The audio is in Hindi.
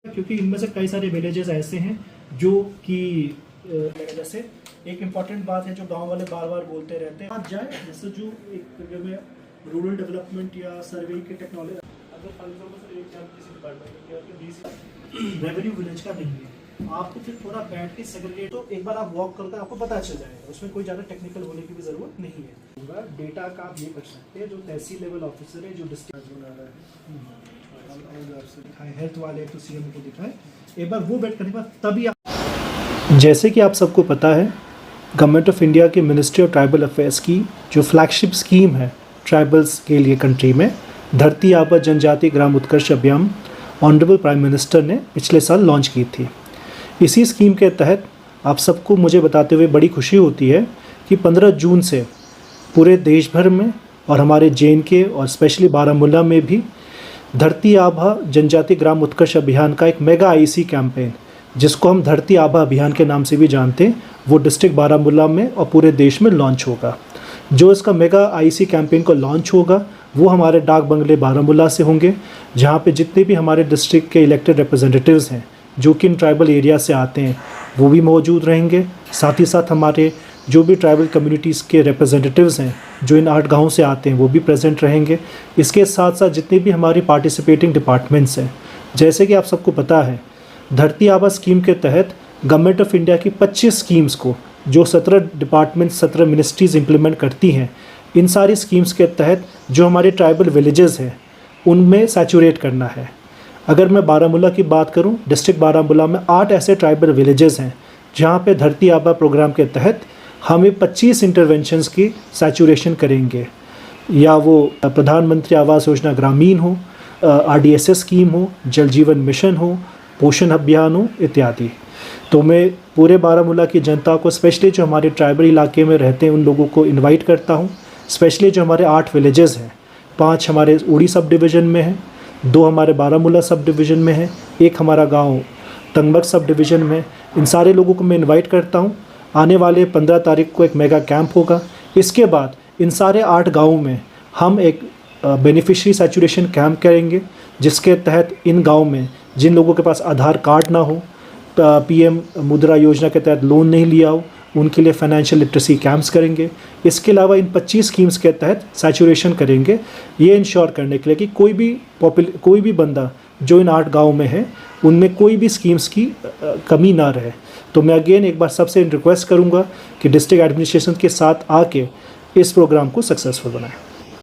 क्योंकि इनमें से कई सारे विलेजेस ऐसे हैं जो कि जैसे एक इम्पॉर्टेंट बात है जो गांव वाले बार बार बोलते रहते हैं, आज जाए जैसे जो एक जगह में रूरल डेवलपमेंट या सर्वे की टेक्नोलॉजी, अगर फॉर एग्जाम्पल एक जब किसी डिपार्टमेंट रेवेन्यू विलेज का नहीं है, आपको फिर थोड़ा बैठ के सेग्रीगेट, तो एक बार आप वॉक करते हैं आपको पता चल जाएगा, उसमें कोई ज़्यादा टेक्निकल होने की भी ज़रूरत नहीं है। पूरा डेटा का आप ये कर सकते हैं, जो तहसील लेवल ऑफिसर है, जो डिस्ट्रिक्ट बना रहा है, हेल्थ वाले तो सीएम को दिखाए, एक बार वो बैठ करने के बाद तभी आप। जैसे कि आप सबको पता है, गवर्नमेंट ऑफ इंडिया के मिनिस्ट्री ऑफ ट्राइबल अफेयर्स की जो फ्लैगशिप स्कीम है ट्राइबल्स के लिए कंट्री में, धरती आबा जनजाति ग्राम उत्कर्ष अभियान, ऑनरेबल प्राइम मिनिस्टर ने पिछले साल लॉन्च की थी। इसी स्कीम के तहत आप सबको मुझे बताते हुए बड़ी खुशी होती है कि 15 जून से पूरे देश भर में और हमारे JNK और स्पेशली बारामूला में भी धरती आबा जनजाति ग्राम उत्कर्ष अभियान का एक मेगा IC कैंपेन, जिसको हम धरती आबा अभियान के नाम से भी जानते हैं, वो डिस्ट्रिक्ट बारामूला में और पूरे देश में लॉन्च होगा। जो इसका मेगा IC कैंपेन को लॉन्च होगा वो हमारे डाक बंगले बारामूला से होंगे, जहाँ पे जितने भी हमारे डिस्ट्रिक्ट के इलेक्टेड रिप्रेजेंटेटिव्स हैं जो कि इन ट्राइबल एरिया से आते हैं वो भी मौजूद रहेंगे। साथ ही साथ हमारे जो भी ट्राइबल कम्युनिटीज़ के रिप्रेजेंटेटिव्स हैं जो इन 8 गाँव से आते हैं वो भी प्रेजेंट रहेंगे। इसके साथ साथ जितने भी हमारी पार्टिसिपेटिंग डिपार्टमेंट्स हैं, जैसे कि आप सबको पता है, धरती आबा स्कीम के तहत गवर्नमेंट ऑफ इंडिया की 25 स्कीम्स को जो 17 डिपार्टमेंट 17 मिनिस्ट्रीज़ इम्प्लीमेंट करती हैं, इन सारी स्कीम्स के तहत जो हमारे ट्राइबल विलेजेस हैं उनमें सैचुरेट करना है। अगर मैं बारामूला की बात करूं, डिस्ट्रिक्ट बारामूला में 8 ऐसे ट्राइबल विलेजेस हैं जहां पे धरती आबा प्रोग्राम के तहत हमें 25 इंटरवेंशंस की सैचुरेशन करेंगे, या वो प्रधानमंत्री आवास योजना ग्रामीण हो, RDSS स्कीम हो, जल जीवन मिशन हो, पोषण अभियान हो इत्यादि। तो मैं पूरे बारामूला की जनता को, स्पेशली जो हमारे ट्राइबल इलाके में रहते हैं उन लोगों को इनवाइट करता हूं, स्पेशली जो हमारे 8 विलेजेस हैं, 5 हमारे उड़ी सब डिवीज़न में हैं, 2 हमारे बारामूला सब डिवीज़न में है, 1 हमारा गांव तंगमक सब डिवीज़न में। इन सारे लोगों को मैं इनवाइट करता हूं। आने वाले 15 तारीख को एक मेगा कैंप होगा। इसके बाद इन सारे 8 गाँवों में हम एक बेनिफिशियरी सैचुरेशन कैंप करेंगे, जिसके तहत इन गाँव में जिन लोगों के पास आधार कार्ड ना हो, PM मुद्रा योजना के तहत लोन नहीं लिया हो, उनके लिए फाइनेंशियल लिटरेसी कैंप्स करेंगे। इसके अलावा इन 25 स्कीम्स के तहत सैचुरेशन करेंगे, ये इंश्योर करने के लिए कि कोई भी बंदा जो इन 8 गाँव में है उनमें कोई भी स्कीम्स की कमी ना रहे। तो मैं अगेन एक बार सबसे रिक्वेस्ट करूँगा कि डिस्ट्रिक्ट एडमिनिस्ट्रेशन के साथ आके इस प्रोग्राम को सक्सेसफुल बनाएं।